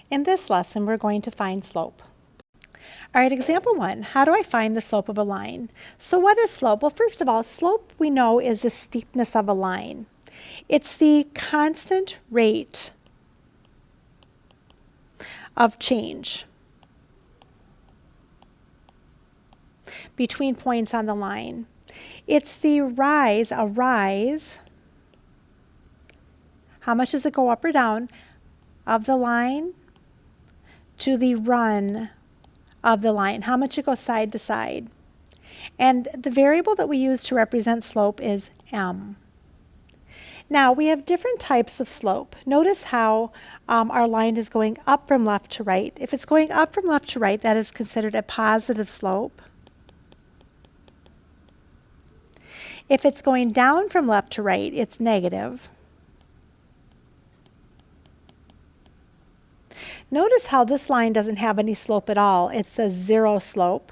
In this lesson, we're going to find slope. All right, example 1, how do I find the slope of a line? So what is slope? Well, first of all, slope we know is the steepness of a line. It's the constant rate of change between points on the line. It's the rise, how much does it go up or down, of the line to the run of the line, how much it goes side to side. And the variable that we use to represent slope is m. Now we have different types of slope. Notice how our line is going up from left to right. If it's going up from left to right, that is considered a positive slope. If it's going down from left to right, it's negative. Notice how this line doesn't have any slope at all. It says 0 slope.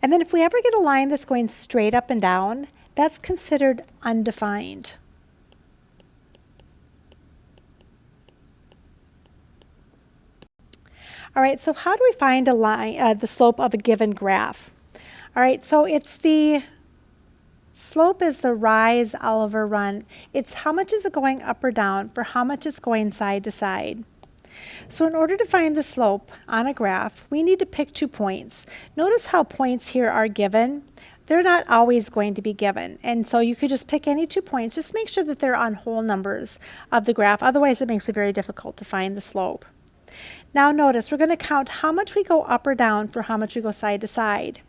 And then if we ever get a line that's going straight up and down, that's considered undefined. All right, so how do we find a line, the slope of a given graph? All right, so it's the slope is the rise, Oliver, run. It's how much is it going up or down for how much it's going side to side. So in order to find the slope on a graph, we need to pick 2 points. Notice how points here are given. They're not always going to be given. And so you could just pick any 2 points. Just make sure that they're on whole numbers of the graph. Otherwise, it makes it very difficult to find the slope. Now notice, we're going to count how much we go up or down for how much we go side to side.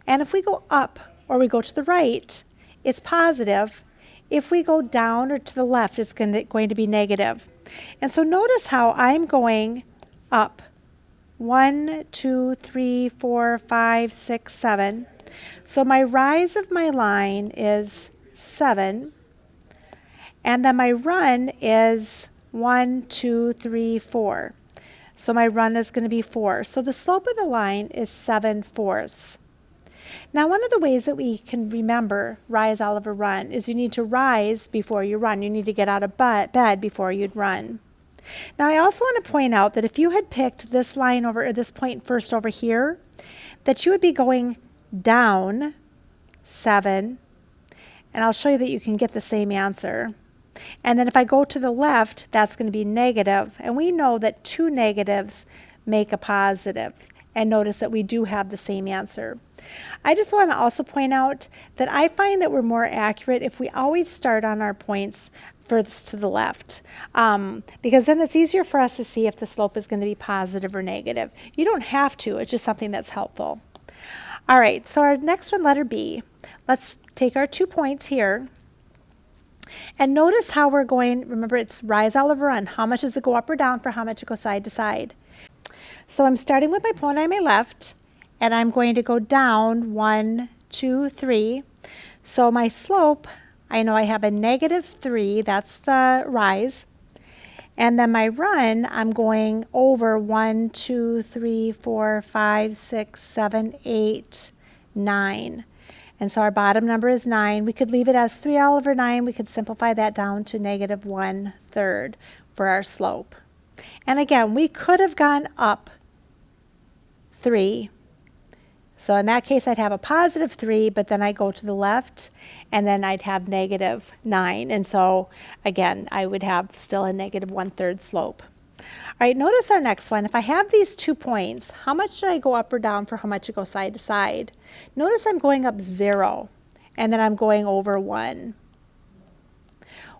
And if we go up or we go to the right, it's positive. If we go down or to the left, it's going to be negative. And so notice how I'm going up. 1, 2, 3, 4, 5, 6, 7. So my rise of my line is 7. And then my run is 1, 2, 3, 4. So my run is going to be 4. So the slope of the line is 7/4. Now, one of the ways that we can remember rise, Oliver, run is you need to rise before you run. You need to get out of bed before you'd run. Now, I also want to point out that if you had picked this line over, or this point first over here, that you would be going down 7, and I'll show you that you can get the same answer. And then if I go to the left, that's going to be negative, and we know that 2 negatives make a positive. And notice that we do have the same answer. I just want to also point out that I find that we're more accurate if we always start on our points furthest to the left, because then it's easier for us to see if the slope is going to be positive or negative. You don't have to, it's just something that's helpful. All right, so our next one, letter B. Let's take our 2 points here. And notice how we're going, remember it's rise, Oliver, run. How much does it go up or down for how much it goes side to side? So I'm starting with my point on my left, and I'm going to go down 1, 2, 3. So my slope, I know I have a -3, that's the rise. And then my run, I'm going over 1, 2, 3, 4, 5, 6, 7, 8, 9. And so our bottom number is 9. We could leave it as 3 all over 9. We could simplify that down to -1/3 for our slope. And again, we could have gone up 3. So in that case, I'd have a +3, but then I go to the left, and then I'd have -9. And so again, I would have still a -1/3 slope. All right, notice our next one. If I have these 2 points, how much should I go up or down for how much it goes side to side? Notice I'm going up 0, and then I'm going over 1.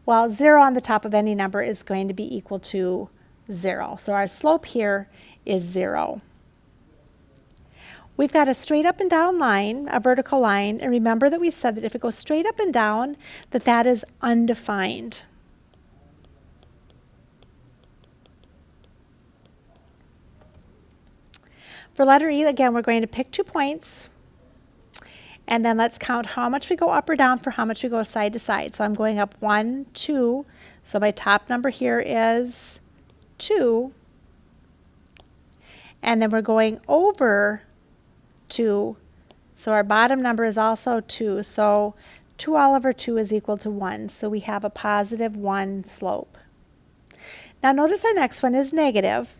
Well, 0 on the top of any number is going to be equal to 0. So our slope here is 0. We've got a straight up and down line, a vertical line, and remember that we said that if it goes straight up and down, that is undefined. For letter E, again, we're going to pick 2 points, and then let's count how much we go up or down for how much we go side to side. So I'm going up 1, 2, so my top number here is 2, and then we're going over 2, so our bottom number is also 2, so 2 all over 2 is equal to 1, so we have a +1 slope. Now notice our next one is negative,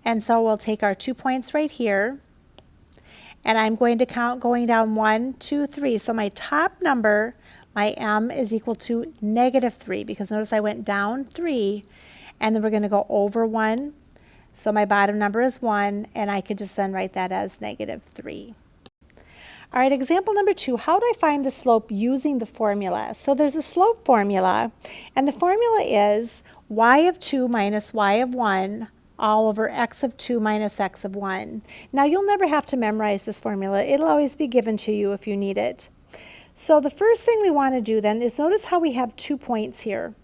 and so we'll take our 2 points right here, and I'm going to count going down 1, 2, 3. So my top number, my m, is equal to -3, because notice I went down 3, and then we're going to go over 1. So my bottom number is 1, and I could just then write that as -3. All right, example number 2, how do I find the slope using the formula? So there's a slope formula, and the formula is y of 2 minus y of 1 all over x of 2 minus x of 1. Now you'll never have to memorize this formula. It'll always be given to you if you need it. So the first thing we want to do then is notice how we have 2 points here,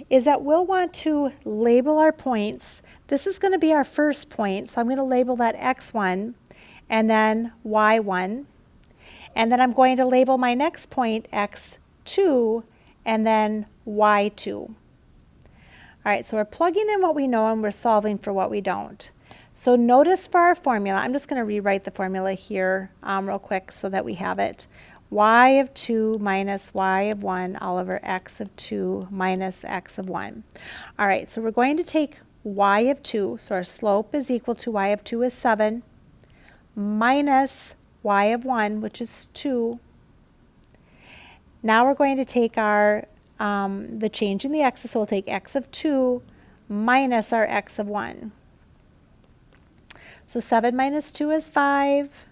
is that we'll want to label our points. This is going to be our first point, so I'm going to label that x1 and then y1. And then I'm going to label my next point x2 and then y2. All right, so we're plugging in what we know and we're solving for what we don't. So notice for our formula, I'm just going to rewrite the formula here real quick so that we have it. Y of 2 minus y of 1 all over x of 2 minus x of 1. All right, so we're going to take y of 2, so our slope is equal to y of 2 is 7, minus y of 1, which is 2. Now we're going to take our the change in the x's, so we'll take x of 2 minus our x of 1. So 7 minus 2 is 5,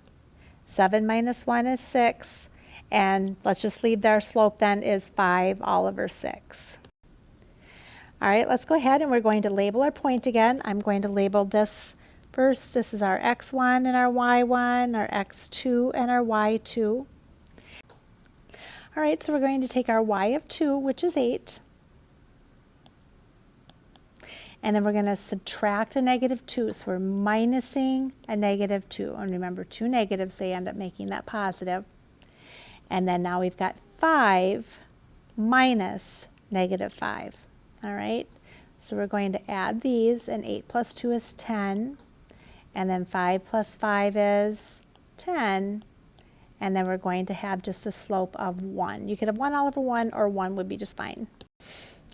7 minus 1 is 6, and let's just leave our slope then is 5 all over 6. All right, let's go ahead and we're going to label our point again. I'm going to label this first. This is our x1 and our y1, our x2 and our y2. All right, so we're going to take our y of 2, which is 8, and then we're going to subtract a -2, so we're minusing a -2. And remember, 2 negatives, they end up making that positive. And then now we've got 5 minus -5. All right, so we're going to add these, and 8 plus 2 is 10, and then 5 plus 5 is 10. And then we're going to have just a slope of 1. You could have 1 all over 1, or 1 would be just fine.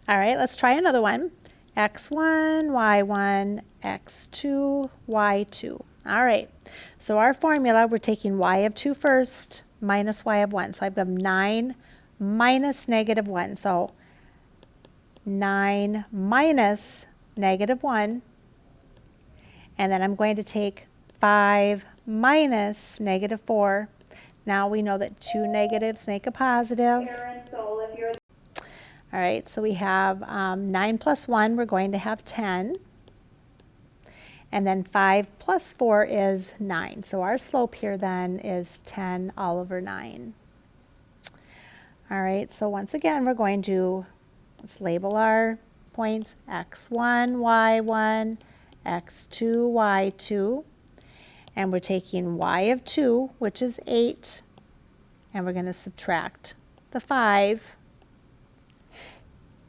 All right, let's try another one. x1, y1, x2, y2. All right, so our formula, we're taking y of 2 first, minus y of 1. So I've got 9 minus -1. So 9 minus -1. And then I'm going to take 5 minus -4. Now we know that 2 negatives make a positive. All right, so we have 9 plus 1, we're going to have 10. And then 5 plus 4 is 9. So our slope here then is 10 all over 9. All right, so once again, we're going to, let's label our points, x1, y1, x2, y2. And we're taking y of 2, which is 8, and we're going to subtract the 5.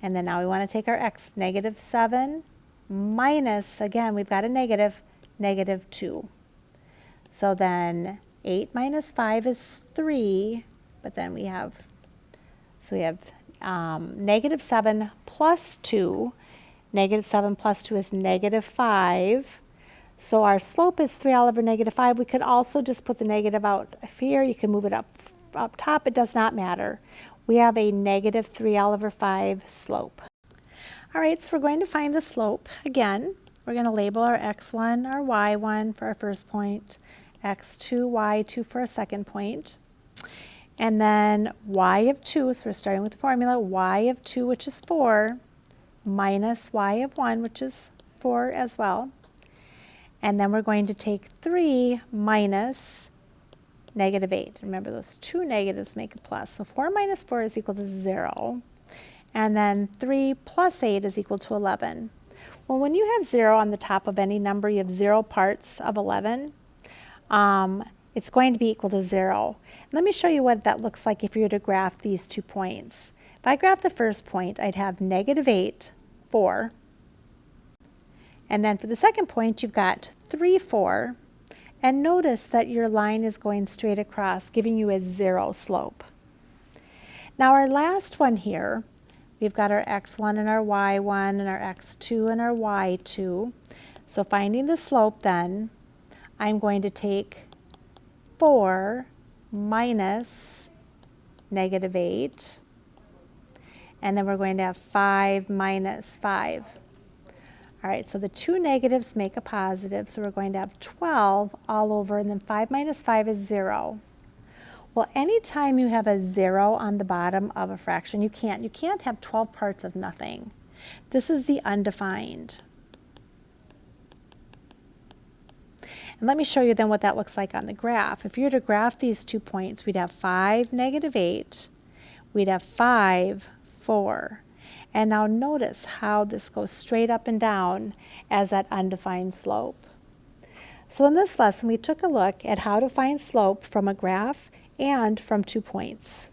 And then now we want to take our x, -7 minus, again, we've got a negative, -2. So then 8 minus 5 is 3, but then we have, so we have -7 plus 2. -7 plus 2 is -5. So our slope is 3 all over -5. We could also just put the negative out here. You can move it up top. It does not matter. We have a -3 all over 5 slope. All right, so we're going to find the slope. Again, we're going to label our x1, our y1 for our first point, x2, y2 for our second point. And then y of 2, so we're starting with the formula, y of 2, which is 4, minus y of 1, which is 4 as well. And then we're going to take 3 minus -8. Remember, those 2 negatives make a plus. So 4 minus 4 is equal to 0. And then 3 plus 8 is equal to 11. Well, when you have 0 on the top of any number, you have 0 parts of 11. It's going to be equal to 0. Let me show you what that looks like if you were to graph these 2 points. If I graph the first point, I'd have -8, 4. And then for the second point, you've got 3, 4. And notice that your line is going straight across, giving you a 0 slope. Now our last one here, We've got our x1 and our y1 and our x2 and our y2. So finding the slope then, I'm going to take 4 minus -8. And then we're going to have 5 minus 5. All right, so the two negatives make a positive, so we're going to have 12 all over, and then 5 minus 5 is 0. Well, anytime you have a 0 on the bottom of a fraction, you can't have 12 parts of nothing. This is the undefined. And let me show you then what that looks like on the graph. If you were to graph these 2 points, we'd have 5, -8. We'd have 5, 4. And now notice how this goes straight up and down as that undefined slope. So in this lesson, we took a look at how to find slope from a graph and from 2 points.